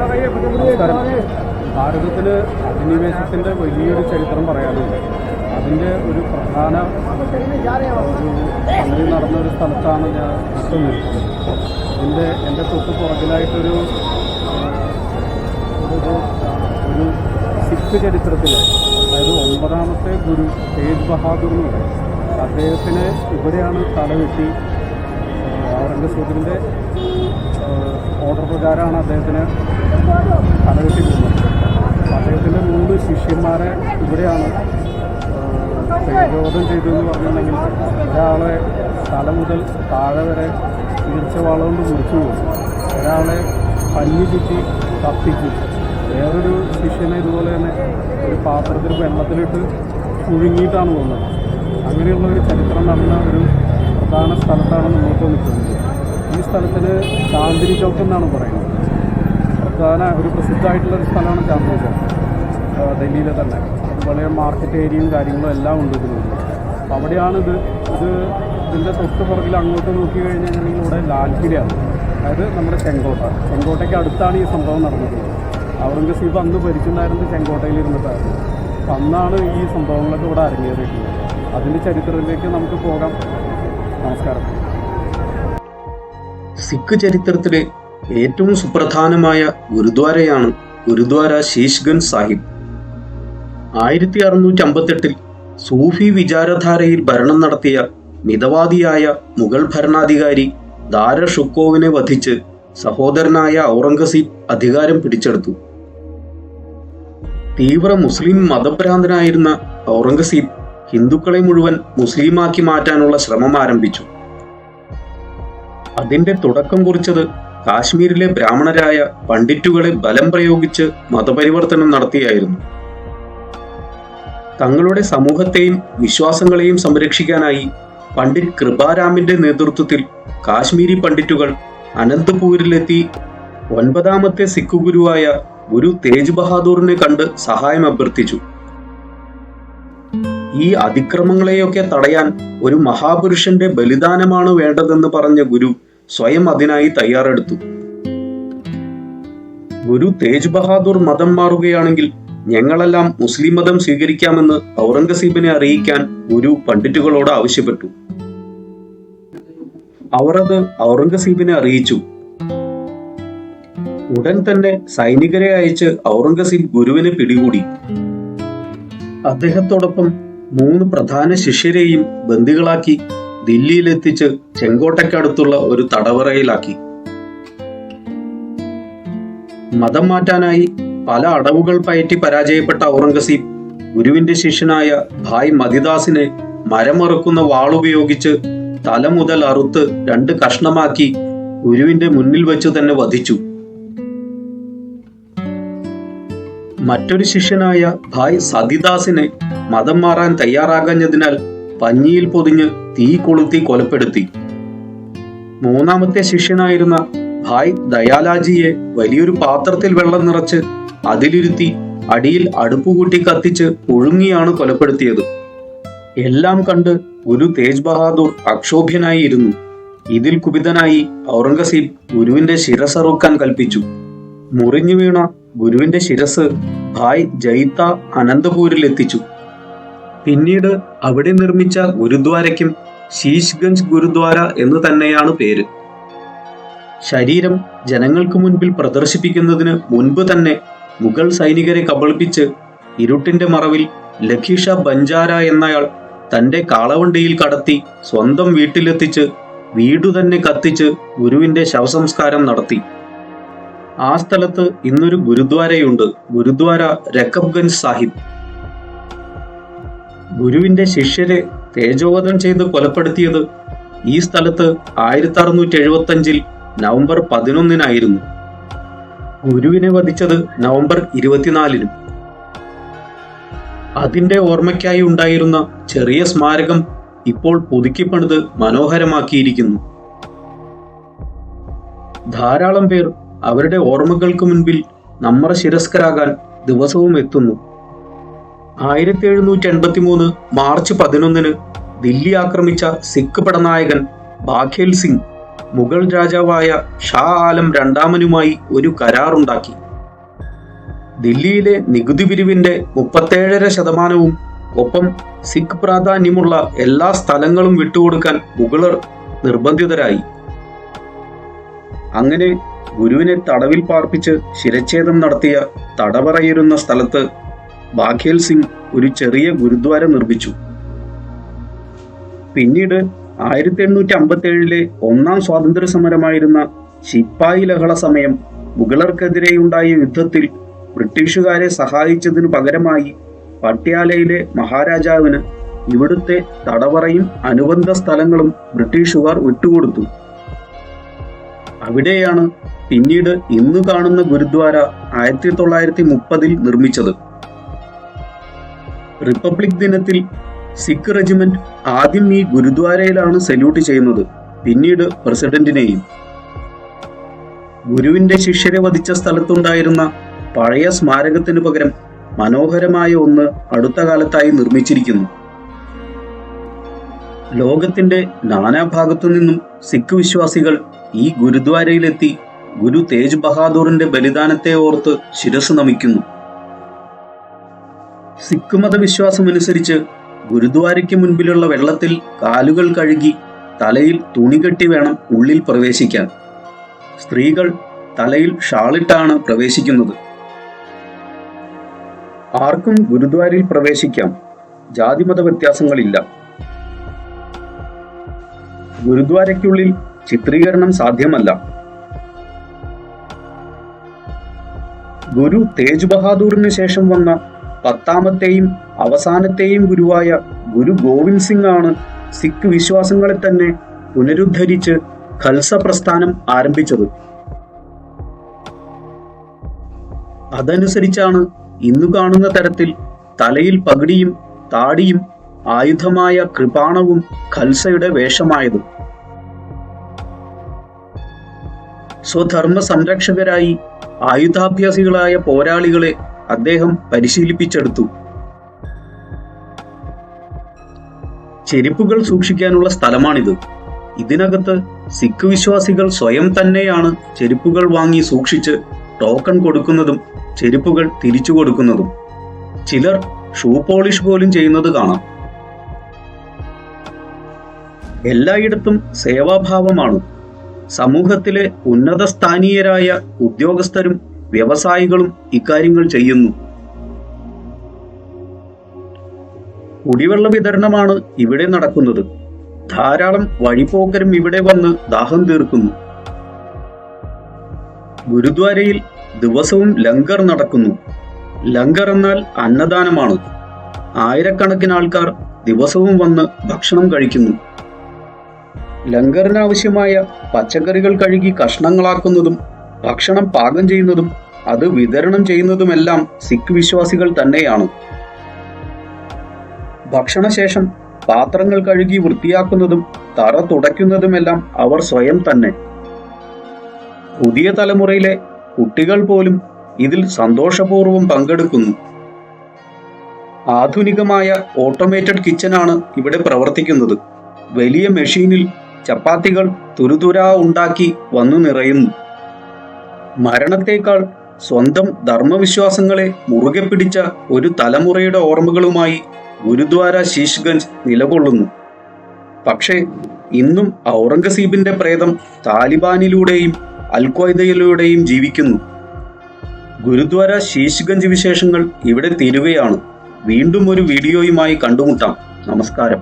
നമസ്കാരം. ഭാരതത്തിൽ അധിനിവേശത്തിൻ്റെ വലിയൊരു ചരിത്രം പറയാനുണ്ട്. അതിൻ്റെ ഒരു പ്രധാന സംഗതി നടന്നൊരു സ്ഥലത്താണ് ഞാൻ ഇപ്പോൾ നിൽക്കുന്നത്. എൻ്റെ തൊട്ട് പുറകിലായിട്ടൊരു ഒരു സിഖ് ചരിത്രത്തിൽ, അതായത് 9ാമത്തെ ഗുരു തേജ് ബഹാദൂർ എന്ന് പറയും. അദ്ദേഹത്തിന് ഇവിടെയാണ് തലവെട്ടി ഔറംഗസീബിൻ്റെ ഓർഡർ പ്രകാരമാണ് അദ്ദേഹത്തിന് തലവെട്ടി പോകുന്നത്. അദ്ദേഹത്തിൻ്റെ 3 ശിഷ്യന്മാരെ ഇവിടെയാണ് പ്രയോജനം ചെയ്തതെന്ന് പറഞ്ഞിട്ടുണ്ടെങ്കിൽ ഒരാളെ തല മുതൽ താഴെ വരെ തീർച്ചവാള കൊണ്ട് മുറിച്ചു പോകും, ഒരാളെ പഞ്ഞി ചുറ്റി കത്തിച്ചു, വേറൊരു ശിഷ്യനെ ഇതുപോലെ തന്നെ ഒരു പാത്രത്തിൽ വെള്ളത്തിലിട്ട് പുഴുങ്ങിയിട്ടാണ് പോകുന്നത്. അങ്ങനെയുള്ള ഒരു ചരിത്രം നടന്ന ഒരു പ്രധാന സ്ഥലത്താണ് നമ്മളിപ്പോൾ നിൽക്കുന്നത്. ഈ സ്ഥലത്തിന് ചാന്ദിനി ചൗക്ക് എന്നാണ് പറയുന്നത്. ഒരു പ്രസിദ്ധമായിട്ടുള്ളൊരു സ്ഥലമാണ് ചാന്ദിനി ചൗക്ക്, ഡൽഹിയിലെ തന്നെ. അതുപോലെ മാർക്കറ്റ് ഏരിയയും കാര്യങ്ങളും എല്ലാം ഉണ്ട് ഇതിനുണ്ട്. അപ്പോൾ അവിടെയാണ് ഇതിൻ്റെ തൊട്ട് പുറകിൽ അങ്ങോട്ട് നോക്കി കഴിഞ്ഞാൽ ഇവിടെ ലാൽ കിലയാണ്, അതായത് നമ്മുടെ ചെങ്കോട്ടയ്ക്ക് അടുത്താണ് ഈ സംഭവം നടന്നത്. ഔറംഗസീബ് അന്ന് ഭരിച്ചിട്ടുണ്ടായിരുന്നത് ചെങ്കോട്ടയിൽ ഇരുന്നിട്ടായിരുന്നു. അപ്പം അന്നാണ് ഈ സംഭവങ്ങളൊക്കെ ഇവിടെ അരങ്ങേറിയിട്ടുള്ളത്. അതിൻ്റെ ചരിത്രത്തിലേക്ക് നമുക്ക് പോകാം. നമസ്കാരം. സിഖ് ചരിത്രത്തിലെ ഏറ്റവും സുപ്രധാനമായ ഗുരുദ്വാരയാണ് ഗുരുദ്വാര ശീഷ്ഗഞ്ച് സാഹിബ്. 1658 സൂഫി വിചാരധാരയിൽ ഭരണം നടത്തിയ മിതവാദിയായ മുഗൾ ഭരണാധികാരി ദാര ഷുക്കോവിനെ വധിച്ച് സഹോദരനായ ഔറംഗസീബ് അധികാരം പിടിച്ചെടുത്തു. തീവ്ര മുസ്ലിം മതഭ്രാന്തനായിരുന്ന ഔറംഗസീബ് ഹിന്ദുക്കളെ മുഴുവൻ മുസ്ലിമാക്കി മാറ്റാനുള്ള ശ്രമം ആരംഭിച്ചു. അതിന്റെ തുടക്കം കുറിച്ചത് കാശ്മീരിലെ ബ്രാഹ്മണരായ പണ്ഡിറ്റുകളെ ബലം പ്രയോഗിച്ച് മതപരിവർത്തനം നടത്തിയായിരുന്നു. തങ്ങളുടെ സമൂഹത്തെയും വിശ്വാസങ്ങളെയും സംരക്ഷിക്കാനായി പണ്ഡിറ്റ് കൃപാരാമിന്റെ നേതൃത്വത്തിൽ കാശ്മീരി പണ്ഡിറ്റുകൾ അനന്തപൂരിലെത്തി 9ാമത്തെ സിഖ് ഗുരുവായ ഗുരു തേജ് ബഹാദൂറിനെ കണ്ട് സഹായം അഭ്യർത്ഥിച്ചു. ഈ അതിക്രമങ്ങളെയൊക്കെ തടയാൻ ഒരു മഹാപുരുഷന്റെ ബലിദാനമാണ് വേണ്ടതെന്ന് പറഞ്ഞ ഗുരു സ്വയം അതിനായി തയ്യാറെടുത്തു. ഗുരു തേജ് ബഹാദൂർ മതം മാറുകയാണെങ്കിൽ ഞങ്ങളെല്ലാം മുസ്ലിം മതം സ്വീകരിക്കാമെന്ന് ഔറംഗസീബിനെ അറിയിക്കാൻ ഗുരു പണ്ഡിറ്റുകളോട് ആവശ്യപ്പെട്ടു. അവർ അത് ഔറംഗസീബിനെ അറിയിച്ചു. ഉടൻ തന്നെ സൈനികരെ അയച്ച് ഔറംഗസീബ് ഗുരുവിനെ പിടികൂടി. അദ്ദേഹത്തോടൊപ്പം 3 പ്രധാന ശിഷ്യരെയും ബന്ദികളാക്കി ദില്ലിയിലെത്തിച്ച് ചെങ്കോട്ടയ്ക്കടുത്തുള്ള ഒരു തടവറയിലാക്കി. മതം മാറ്റാനായി പല അടവുകൾ പയറ്റി പരാജയപ്പെട്ട ഔറംഗസീബ് ഗുരുവിന്റെ ശിഷ്യനായ ഭായ് മതിദാസിനെ മരമറുക്കുന്ന വാളുപയോഗിച്ച് തല മുതൽ അറുത്ത് 2 കഷ്ണമാക്കി ഗുരുവിന്റെ മുന്നിൽ വെച്ച് തന്നെ വധിച്ചു. മറ്റൊരു ശിഷ്യനായ ഭായ് സതിദാസിനെ മതം മാറാൻ തയ്യാറാകാഞ്ഞതിനാൽ പഞ്ഞിയിൽ പൊതിഞ്ഞ് തീ കൊളുത്തി കൊലപ്പെടുത്തി. 3ാമത്തെ ശിഷ്യനായിരുന്ന ഭായ് ദയാലാജിയെ വലിയൊരു പാത്രത്തിൽ വെള്ളം നിറച്ച് അതിലിരുത്തി അടിയിൽ അടുപ്പുകൂട്ടി കത്തിച്ച് പുഴുങ്ങിയാണ് കൊലപ്പെടുത്തിയത്. എല്ലാം കണ്ട് ഗുരു തേജ് ബഹാദൂർ അക്ഷോഭ്യനായി ഇരുന്നു. ഇതിൽ കുപിതനായി ഔറംഗസീബ് ഗുരുവിന്റെ ശിരസറുക്കാൻ കൽപ്പിച്ചു. മുറിഞ്ഞു വീണ ഗുരുവിന്റെ ശിരസ് ഭായ് ജൈത്ത അനന്തപൂരിൽ എത്തിച്ചു. പിന്നീട് അവിടെ നിർമ്മിച്ച ഗുരുദ്വാരയ്ക്കും ശീഷ്ഗഞ്ച് ഗുരുദ്വാര എന്ന് തന്നെയാണ് പേര്. ശരീരം ജനങ്ങൾക്ക് മുൻപിൽ പ്രദർശിപ്പിക്കുന്നതിന് മുൻപ് തന്നെ മുഗൾ സൈനികരെ കബളിപ്പിച്ച് ഇരുട്ടിന്റെ മറവിൽ ലഖീഷ ബഞ്ചാര എന്നയാൾ തന്റെ കാളവണ്ടിയിൽ കടത്തി സ്വന്തം വീട്ടിലെത്തിച്ച് വീടു തന്നെ കത്തിച്ച് ഗുരുവിന്റെ ശവസംസ്കാരം നടത്തി. ആ സ്ഥലത്ത് ഇന്നൊരു ഗുരുദ്വാരയുണ്ട്, ഗുരുദ്വാര രക്കബ്ഗഞ്ച് സാഹിബ്. ഗുരുവിന്റെ ശിഷ്യരെ തേജോവധം ചെയ്ത് കൊലപ്പെടുത്തിയത് ഈ സ്ഥലത്ത് 1675 നവംബർ 11 ഗുരുവിനെ വധിച്ചത് നവംബർ 24. അതിന്റെ ഓർമ്മയ്ക്കായി ഉണ്ടായിരുന്ന ചെറിയ സ്മാരകം ഇപ്പോൾ പുതുക്കിപ്പണിത് മനോഹരമാക്കിയിരിക്കുന്നു. ധാരാളം പേർ അവരുടെ ഓർമ്മകൾക്ക് മുൻപിൽ നമ്രശിരസ്കരാകാൻ ദിവസവും എത്തുന്നു. 1783 മാർച്ച് 11 ദില്ലി ആക്രമിച്ച സിഖ് പടനായകൻ ബാഘേൽ സിംഗ് മുഗൾ രാജാവായ ഷാ ആലം രണ്ടാമനുമായി ഒരു കരാറുണ്ടാക്കി. ദില്ലിയിലെ നികുതി പിരിവിന്റെ 37% ഒപ്പം സിഖ് പ്രാധാന്യമുള്ള എല്ലാ സ്ഥലങ്ങളും വിട്ടുകൊടുക്കാൻ മുഗളർ നിർബന്ധിതരായി. അങ്ങനെ ഗുരുവിനെ തടവിൽ പാർപ്പിച്ച് ശിരച്ഛേദം നടത്തിയ തടവറയിരുന്ന സ്ഥലത്ത് ബാഘേൽ സിംഗ് ഒരു ചെറിയ ഗുരുദ്വാര നിർമ്മിച്ചു. പിന്നീട് 1857 ഒന്നാം സ്വാതന്ത്ര്യ സമരമായിരുന്ന ശിപ്പായി ലഹള സമയം മുഗളർക്കെതിരെയുണ്ടായ യുദ്ധത്തിൽ ബ്രിട്ടീഷുകാരെ സഹായിച്ചതിനു പകരമായി പട്യാലയിലെ മഹാരാജാവിന് ഇവിടുത്തെ തടവറയും അനുബന്ധ സ്ഥലങ്ങളും ബ്രിട്ടീഷുകാർ വിട്ടുകൊടുത്തു. അവിടെയാണ് പിന്നീട് ഇന്ന് കാണുന്ന ഗുരുദ്വാര 1930 നിർമ്മിച്ചത്. റിപ്പബ്ലിക് ദിനത്തിൽ സിഖ് റെജിമെന്റ് ആദ്യം ഈ ഗുരുദ്വാരയിലാണ് സല്യൂട്ട് ചെയ്യുന്നത്, പിന്നീട് പ്രസിഡന്റിനെയും. ഗുരുവിന്റെ ശിഷ്യരെ വധിച്ച സ്ഥലത്തുണ്ടായിരുന്ന പഴയ സ്മാരകത്തിനു പകരം മനോഹരമായ ഒന്ന് അടുത്ത കാലത്തായി നിർമ്മിച്ചിരിക്കുന്നു. ലോകത്തിന്റെ നാനാഭാഗത്തു നിന്നും സിഖ് വിശ്വാസികൾ ഈ ഗുരുദ്വാരയിലെത്തി ഗുരു തേജ് ബഹാദൂറിന്റെ ബലിദാനത്തെ ഓർത്ത് ശിരസ് നമിക്കുന്നു. സിഖ് മതവിശ്വാസമനുസരിച്ച് ഗുരുദ്വാരയ്ക്ക് മുൻപിലുള്ള വെള്ളത്തിൽ കാലുകൾ കഴുകി തലയിൽ തുണി കെട്ടി വേണം ഉള്ളിൽ പ്രവേശിക്കാൻ. സ്ത്രീകൾ തലയിൽ ഷാളിട്ടാണ് പ്രവേശിക്കുന്നത്. ആർക്കും ഗുരുദ്വാരയിൽ പ്രവേശിക്കാം, ജാതിമത വ്യത്യാസങ്ങളില്ല. ഗുരുദ്വാരയ്ക്കുള്ളിൽ ചിത്രീകരണം സാധ്യമല്ല. ഗുരു തേജ് ബഹാദൂറിന് ശേഷം വന്ന 10ാമത്തെയും അവസാനത്തെയും ഗുരുവായ ഗുരു ഗോവിന്ദ് സിംഗ് ആണ് സിഖ് വിശ്വാസങ്ങളെ തന്നെ പുനരുദ്ധരിച്ച് ഖൽസ പ്രസ്ഥാനം ആരംഭിച്ചത്. അതനുസരിച്ചാണ് ഇന്നു കാണുന്ന തരത്തിൽ തലയിൽ പഗടിയും താടിയും ആയുധമായ കൃപാണവും ഖൽസയുടെ വേഷമായത്. സ്വധർമ്മ സംരക്ഷകരായി ആയുധാഭ്യാസികളായ പോരാളികളെ അദ്ദേഹം പരിശീലിപ്പിച്ചെടുത്തു. ചെരുപ്പുകൾ സൂക്ഷിക്കാനുള്ള സ്ഥലമാണിത്. ഇതിനകത്ത് സിഖ് വിശ്വാസികൾ സ്വയം തന്നെയാണ് ചെരുപ്പുകൾ വാങ്ങി സൂക്ഷിച്ച് ടോക്കൺ കൊടുക്കുന്നതും ചെരുപ്പുകൾ തിരിച്ചു കൊടുക്കുന്നതും. ചിലർ ഷൂ പോളിഷ് പോലും ചെയ്യുന്നത് കാണാം. എല്ലായിടത്തും സേവാഭാവമാണ്. സമൂഹത്തിലെ ഉന്നത സ്ഥാനീയരായ ഉദ്യോഗസ്ഥരും വ്യവസായികളും ഇക്കാര്യങ്ങൾ ചെയ്യുന്നു. കുടിവെള്ള വിതരണമാണ് ഇവിടെ നടക്കുന്നത്. ധാരാളം വഴിപോക്കരും ഇവിടെ വന്ന് ദാഹം തീർക്കുന്നു. ഗുരുദ്വാരയിൽ ദിവസവും ലങ്കർ നടക്കുന്നു. ലങ്കർ എന്നാൽ അന്നദാനമാണ്. ആയിരക്കണക്കിന് ആൾക്കാർ ദിവസവും വന്ന് ഭക്ഷണം കഴിക്കുന്നു. ലങ്കറിനാവശ്യമായ പച്ചക്കറികൾ കഴുകി കഷ്ണങ്ങളാക്കുന്നതും ഭക്ഷണം പാകം ചെയ്യുന്നതും അത് വിതരണം ചെയ്യുന്നതുമെല്ലാം സിഖ് വിശ്വാസികൾ തന്നെയാണ്. ഭക്ഷണശേഷം പാത്രങ്ങൾ കഴുകി വൃത്തിയാക്കുന്നതും തറ തുടയ്ക്കുന്നതുമെല്ലാം അവർ സ്വയം തന്നെ. പുതിയ തലമുറയിലെ കുട്ടികൾ പോലും ഇതിൽ സന്തോഷപൂർവ്വം പങ്കെടുക്കുന്നു. ആധുനികമായ ഓട്ടോമേറ്റഡ് കിച്ചനാണ് ഇവിടെ പ്രവർത്തിക്കുന്നത്. വലിയ മെഷീനിൽ ചപ്പാത്തികൾ തുരുതുരാ ഉണ്ടാക്കി വന്നു നിറയുന്നു. മരണത്തേക്കാൾ സ്വന്തം ധർമ്മവിശ്വാസങ്ങളെ മുറുകെ പിടിച്ച ഒരു തലമുറയുടെ ഓർമ്മകളുമായി ഗുരുദ്വാര ശീഷ്ഗഞ്ച് നിലകൊള്ളുന്നു. പക്ഷേ ഇന്നും ഔറംഗസീബിന്റെ പ്രേതം താലിബാനിലൂടെയും അൽ-ഖ്വയ്ദയിലൂടെയും ജീവിക്കുന്നു. ഗുരുദ്വാര ശീഷ്ഗഞ്ച് വിശേഷങ്ങൾ ഇവിടെ തീരുകയാണ്. വീണ്ടും ഒരു വീഡിയോയുമായി കണ്ടുമുട്ടാം. നമസ്കാരം.